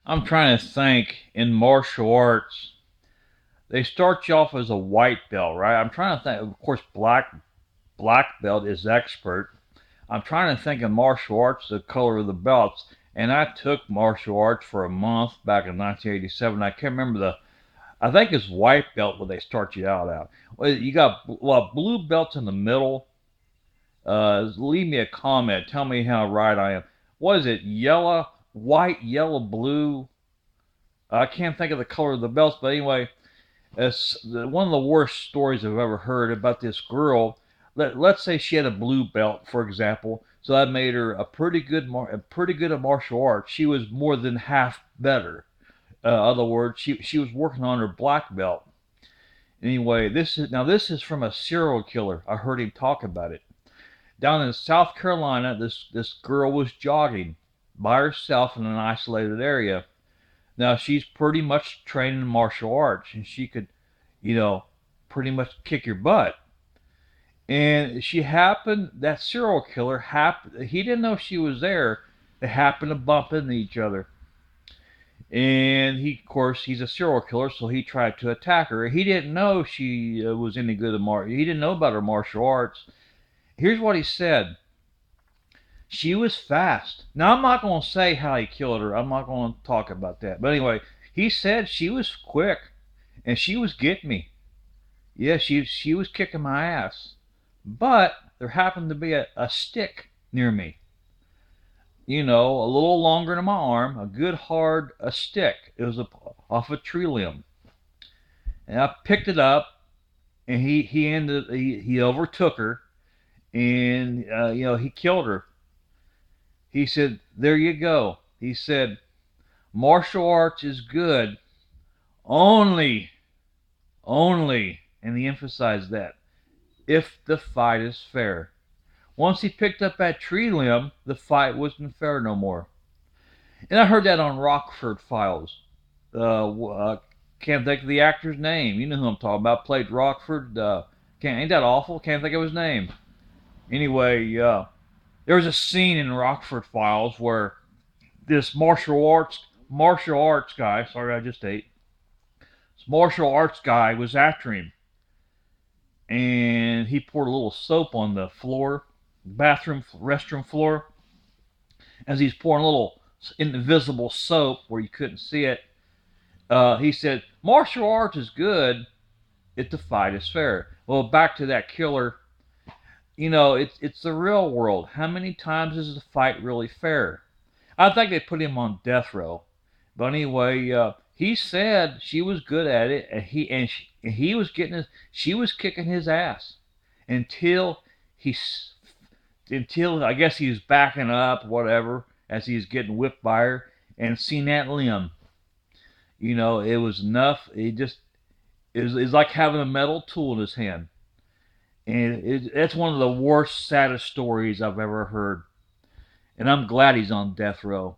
I'm trying to think in martial arts. They start you off as a white belt, right? I'm trying to think. Of course, black belt is expert. I'm trying to think in martial arts the color of the belts, and I took martial arts for a month back in 1987. I can't remember the. I think it's white belt where they start you out at. Well, you got blue belts in the middle. Leave me a comment. Tell me how right I am. What is it? Yellow, white, yellow, blue. I can't think of the color of the belts, but anyway, it's one of the worst stories I've ever heard about this girl. Let's say she had a blue belt, for example, so that made her a pretty good at martial arts. She was more than half better. Other words, she was working on her black belt. Anyway, this is from a serial killer. I heard him talk about it. Down in South Carolina, this girl was jogging by herself in an isolated area. Now she's pretty much trained in martial arts, and she could, you know, pretty much kick your butt. And that serial killer happened. He didn't know she was there. They happened to bump into each other, and of course, he's a serial killer, so he tried to attack her. He didn't know she was any good at He didn't know about her martial arts. Here's what he said. She was fast. Now, I'm not going to say how he killed her. I'm not going to talk about that. But anyway, he said she was quick and she was getting me. Yeah, she was kicking my ass. But there happened to be a stick near me. A little longer than my arm, a good hard a stick. It was off a tree limb. And I picked it up and he overtook her and he killed her. He said, "There you go." He said, "Martial arts is good only, only," and he emphasized that, "if the fight is fair." Once he picked up that tree limb, the fight wasn't fair no more. And I heard that on Rockford Files. Can't think of the actor's name. You know who I'm talking about. Played Rockford. Ain't that awful? Can't think of his name. Anyway, there was a scene in Rockford Files where this martial arts guy. Sorry, I just ate. This martial arts guy was after him, and he poured a little soap on the floor, bathroom restroom floor. As he's pouring a little invisible soap where you couldn't see it, he said, "Martial arts is good if the fight is fair." Well, back to that killer. It's the real world. How many times is the fight really fair? I think they put him on death row. But anyway, he said she was good at it, and he was she was kicking his ass until he until I guess he was backing up, whatever, as he was getting whipped by her, and seen that limb. It was enough. It was like having a metal tool in his hand, and it's one of the worst, saddest stories I've ever heard. And I'm glad he's on death row.